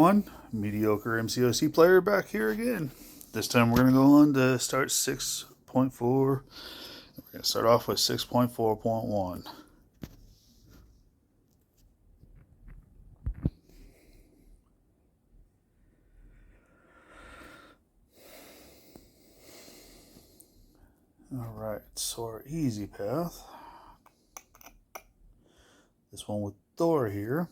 everyone. Mediocre MCOC player back here again. This time we're going to go on to start 6.4. We're going to start off with 6.4.1. Alright, so our easy path. This one with Thor here.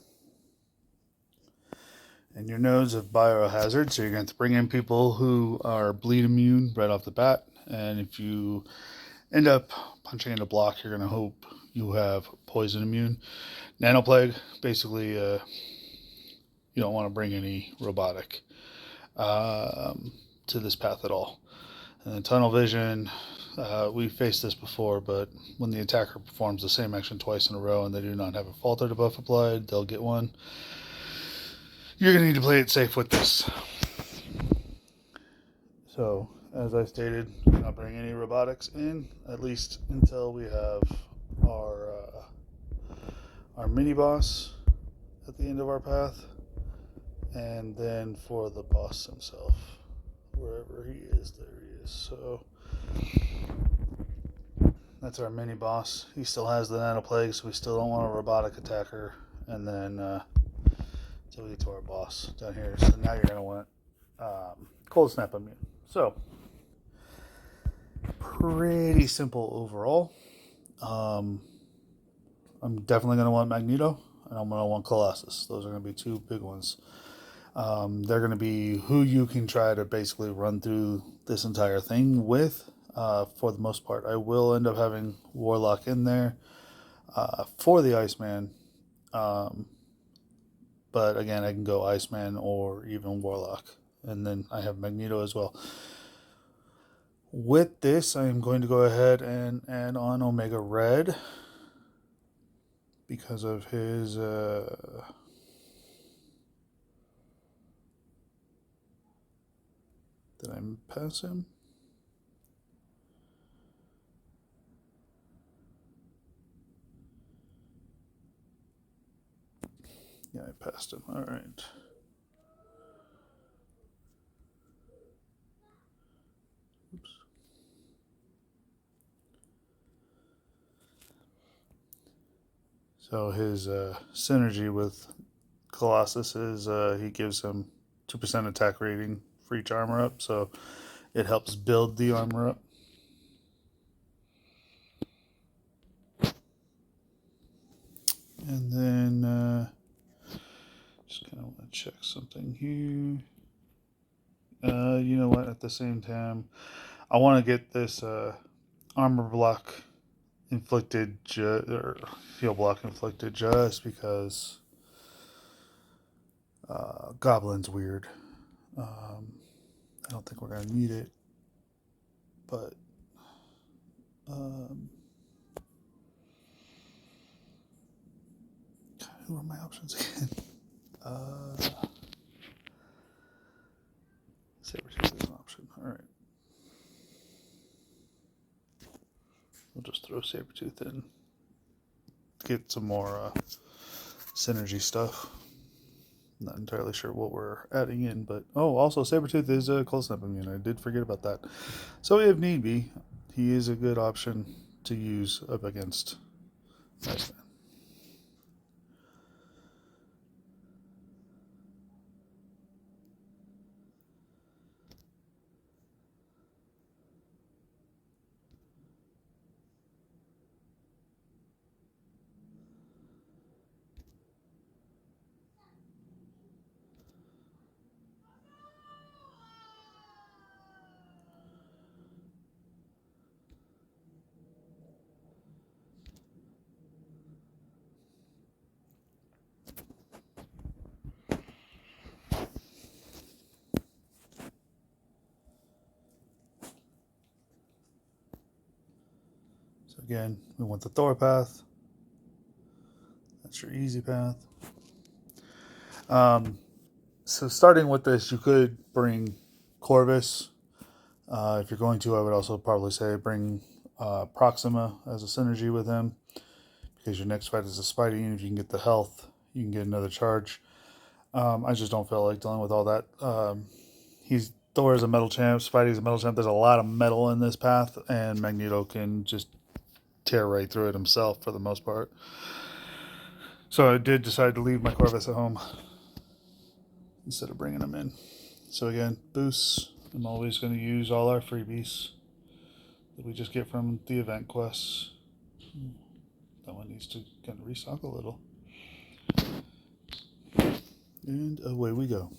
And your nodes of biohazard, so you're going to have to bring in people who are bleed immune right off the bat. And if you end up punching into block, you're going to hope you have poison immune. Nanoplague, basically, you don't want to bring any robotic to this path at all. And then tunnel vision, we faced this before, but when the attacker performs the same action twice in a row and they do not have a falter debuff applied, they'll get one. You're going to need to play it safe with this. So, as I stated, not bring any robotics in, at least until we have our mini boss at the end of our path, and then for the boss himself, wherever he is, there he is. So that's our mini boss. He still has the nanoplague, so we still don't want a robotic attacker. And then until we get to our boss down here. So now you're going to want cold snap immune. So pretty simple overall. I'm definitely going to want Magneto, and I'm going to want Collosus. Those are going to be two big ones. They're going to be who you can try to basically run through this entire thing with. For the most part, I will end up having Warlock in there for the Iceman. But again, I can go Iceman or even Warlock. And then I have Magneto as well. With this, I am going to go ahead and add on Omega Red because of his did I pass him? Yeah, I passed him. All right. Oops. So his synergy with Colossus is he gives him 2% attack rating for each armor up, so it helps build the armor up. And then just kind of want to check something here. You know what? At the same time, I want to get this armor block inflicted, or heal block inflicted, just because Goblin's weird. I don't think we're going to need it. But who are my options again? Sabertooth is an option. Alright. We'll just throw Sabertooth in to get some more synergy stuff. Not entirely sure what we're adding in, but also Sabertooth is a cold snap immune. I did forget about that. So if need be, he is a good option to use up against Iceman. So again, we want the Thor path. That's your easy path. So starting with this, you could bring Corvus. If you're going to, I would also probably say bring Proxima as a synergy with him, because your next fight is a spidey, and if you can get the health, you can get another charge. I just don't feel like dealing with all that. Thor is a metal champ, Spidey's a metal champ. There's a lot of metal in this path, and Magneto can just tear right through it himself for the most part. So I did decide to leave my Corvus at home instead of bringing them in. So again, boosts. I'm always going to use all our freebies that we just get from the event quests. That one needs to kind of restock a little. And away we go.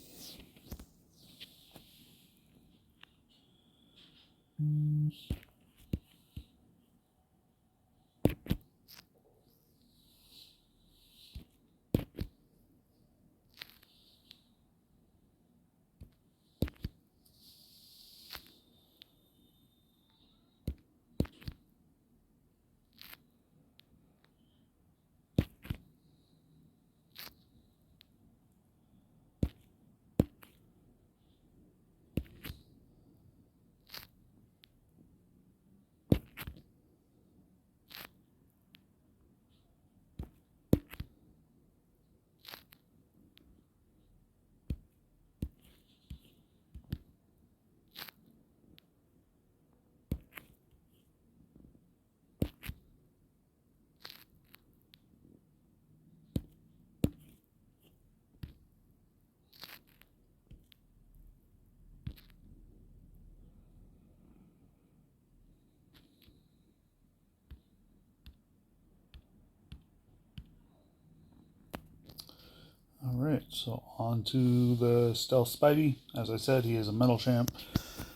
Alright, so on to the Stealth Spidey. As I said, he is a metal champ.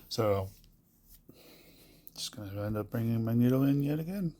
So, just going to end up bringing Magneto in yet again.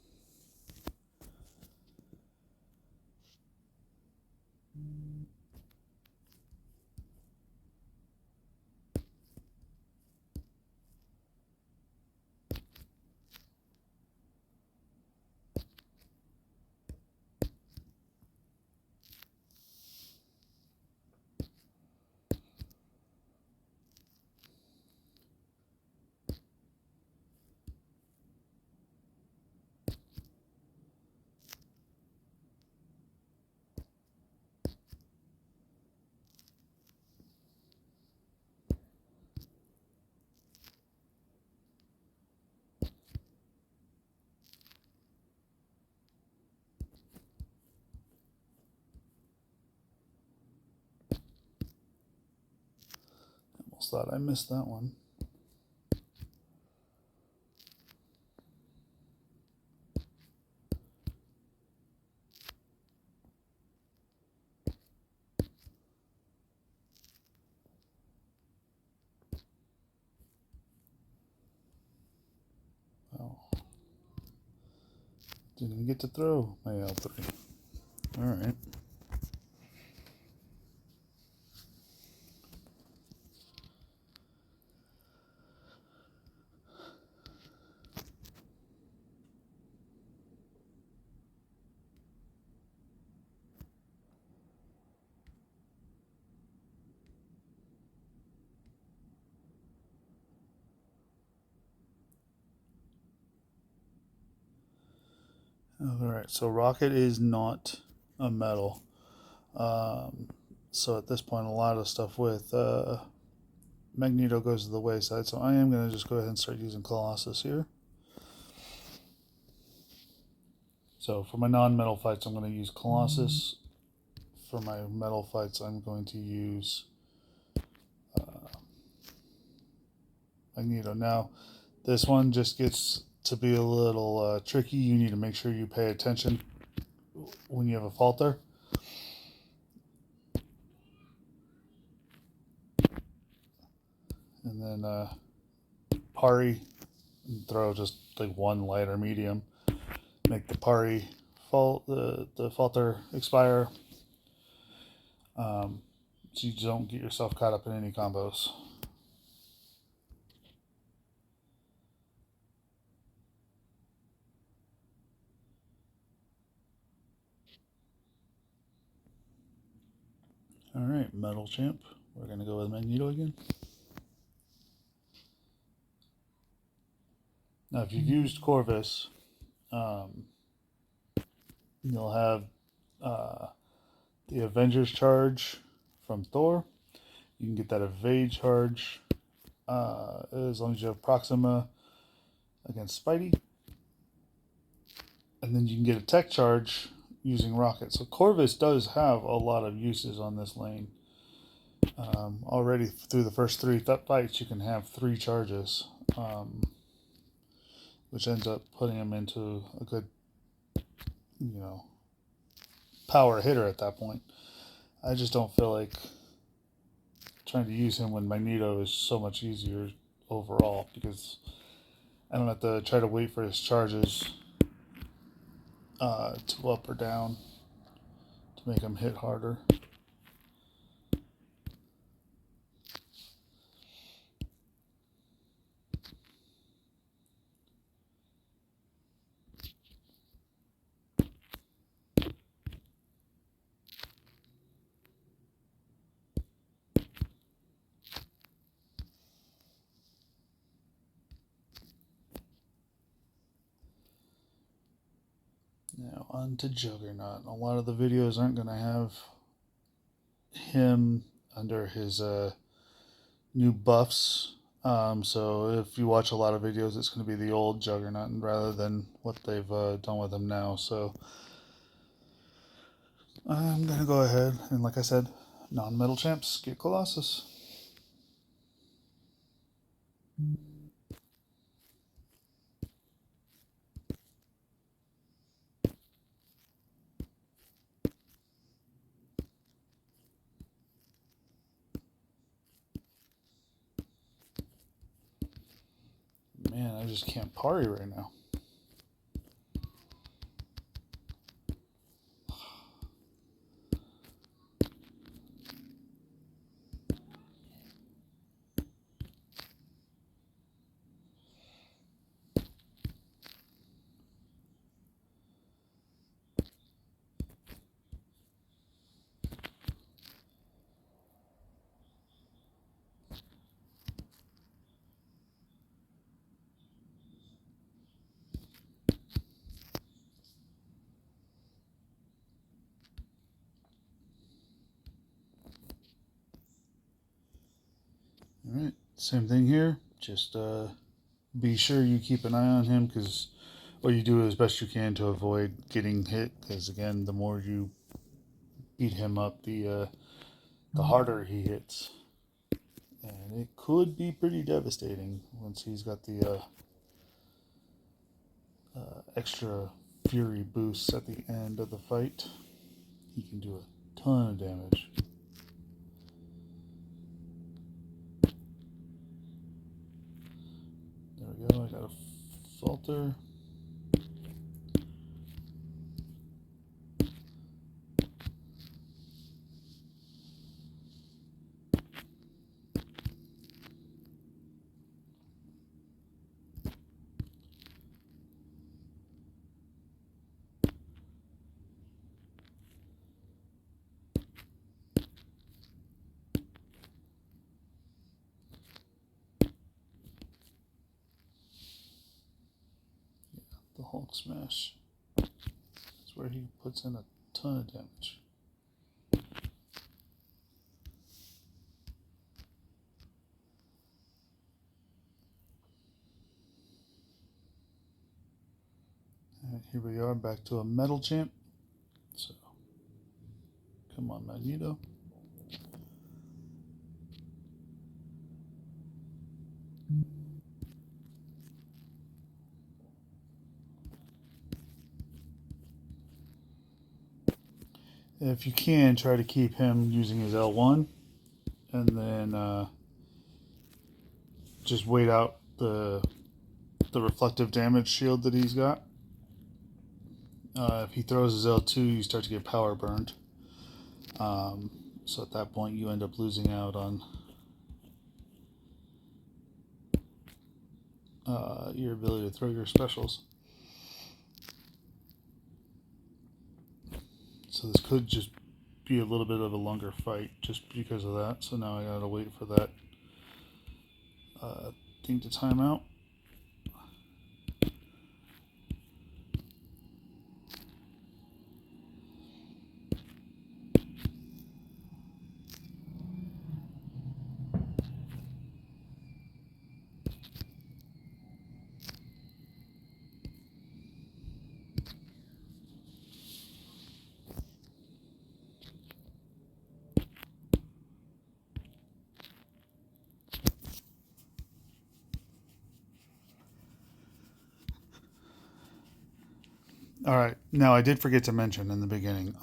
Almost thought I missed that one. Oh. Didn't even get to throw my L3. Alright. Alright, so Rocket is not a metal. So at this point, a lot of stuff with Magneto goes to the wayside. So I am going to just go ahead and start using Colossus here. So for my non-metal fights, I'm going to use Colossus. For my metal fights, I'm going to use Magneto. Now, this one just gets to be a little tricky. You need to make sure you pay attention when you have a falter. And then parry, and throw just like one light or medium. Make the parry the falter expire. So you don't get yourself caught up in any combos. Alright, Metal Champ. We're going to go with Magneto again. Now, if you've used Corvus, you'll have the Avengers charge from Thor. You can get that evade charge as long as you have Proxima against Spidey. And then you can get a tech charge using Rocket. So Corvus does have a lot of uses on this lane. Already through the first 3 fights, you can have 3 charges, which ends up putting him into a good, power hitter at that point. I just don't feel like trying to use him when Magneto is so much easier overall, because I don't have to try to wait for his charges to up or down to make him hit harder. Now on to Juggernaut. A lot of the videos aren't going to have him under his new buffs. So if you watch a lot of videos, it's going to be the old Juggernaut rather than what they've done with him now. So I'm going to go ahead and, like I said, non-metal champs, get Colossus. Man, I just can't parry right now. Alright, same thing here. Just be sure you keep an eye on him, because what you do as best you can to avoid getting hit, because again, the more you beat him up, the harder he hits. And it could be pretty devastating once he's got the extra fury boosts at the end of the fight. He can do a ton of damage. There we go, I got a falter. The Hulk smash. That's where he puts in a ton of damage. Alright, here we are back to a metal champ. So, come on, Magneto. If you can, try to keep him using his L1, and then just wait out the reflective damage shield that he's got. If he throws his L2, you start to get power burned. So at that point, you end up losing out on your ability to throw your specials. So this could just be a little bit of a longer fight just because of that. So now I gotta wait for that thing to time out. All right. Now, I did forget to mention in the beginning,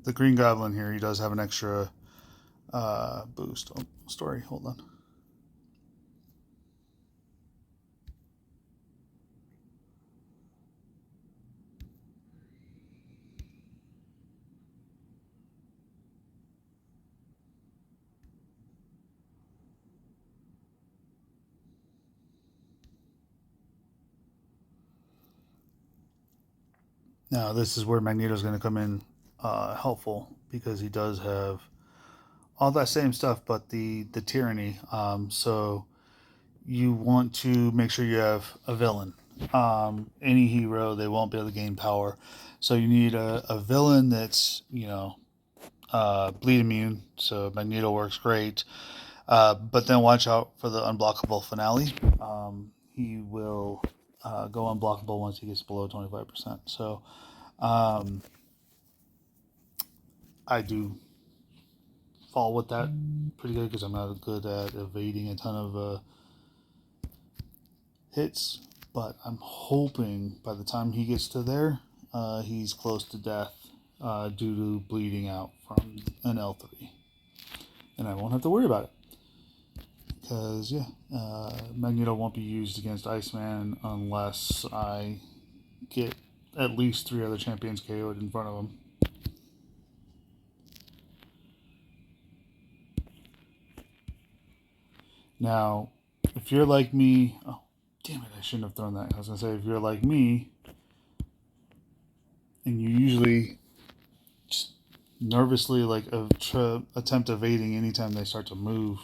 the Green Goblin here, he does have an extra boost. Oh, story, hold on. Now, this is where Magneto's going to come in helpful because he does have all that same stuff, but the tyranny. So you want to make sure you have a villain. Any hero, they won't be able to gain power. So you need a villain that's, bleed immune. So Magneto works great. But then watch out for the unblockable finale. He will go unblockable once he gets below 25%. So um, I do fall with that pretty good because I'm not good at evading a ton of hits. But I'm hoping by the time he gets to there, he's close to death due to bleeding out from an L3. And I won't have to worry about it. Because, yeah, Magneto won't be used against Iceman unless I get at least 3 other champions KO'd in front of him. Now, if you're like me, oh, damn it, I shouldn't have thrown that. I was going to say, if you're like me, and you usually just nervously attempt evading anytime they start to move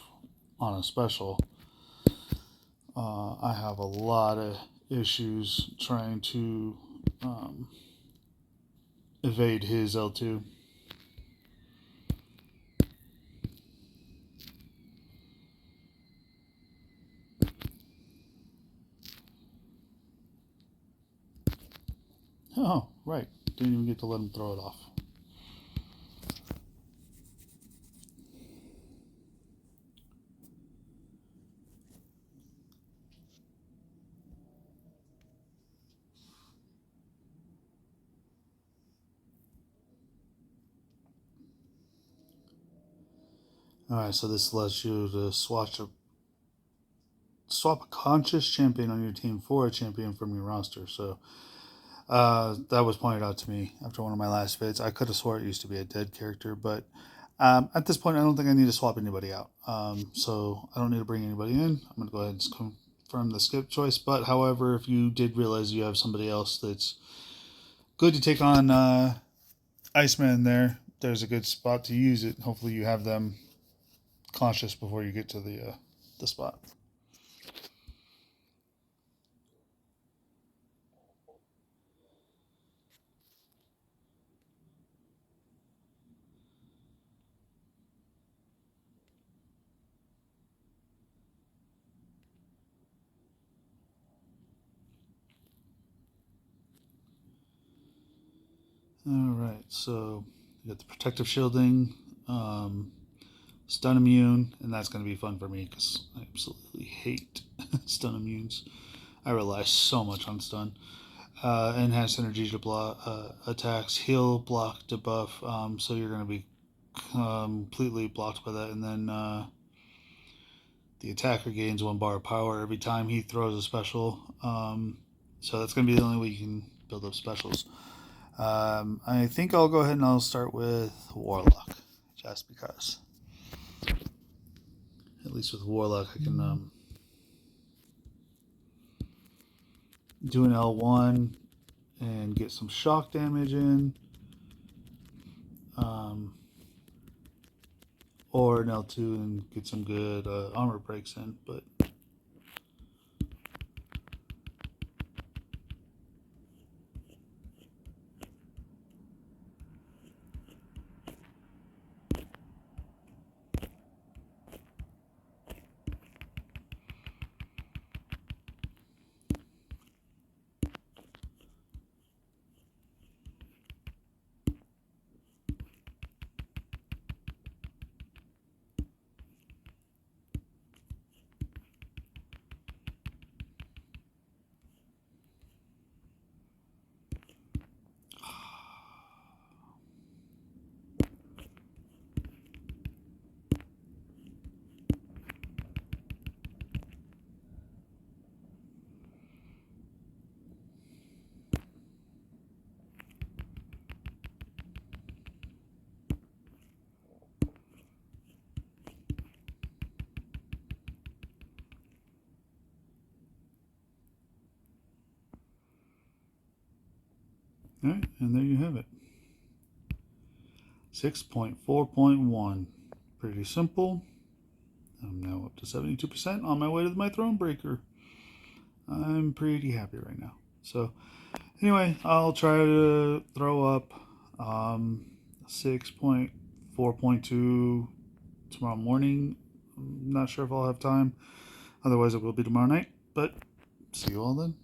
on a special, I have a lot of issues trying to evade his L2. Oh, right. Didn't even get to let him throw it off. Alright, so this lets you to swap a conscious champion on your team for a champion from your roster. So that was pointed out to me after one of my last vids. I could have swore it used to be a dead character, but at this point, I don't think I need to swap anybody out. So I don't need to bring anybody in. I'm going to go ahead and confirm the skip choice. But however, if you did realize you have somebody else that's good to take on Iceman there's a good spot to use it. Hopefully you have them conscious before you get to the spot. Alright, so you got the protective shielding, stun immune, and that's going to be fun for me because I absolutely hate stun immunes. I rely so much on stun. Enhanced energy to block attacks, heal, block, debuff, so you're going to be completely blocked by that. And then the attacker gains 1 bar of power every time he throws a special. So that's going to be the only way you can build up specials. I think I'll go ahead and I'll start with Warlock, just because. At least with Warlock, I can do an L1 and get some shock damage in, or an L2 and get some good armor breaks in. But All right, and there you have it. 6.4.1. Pretty simple. I'm now up to 72% on my way to my throne breaker. I'm pretty happy right now. So anyway, I'll try to throw up 6.4.2 tomorrow morning. I'm not sure if I'll have time. Otherwise, it will be tomorrow night. But see you all then.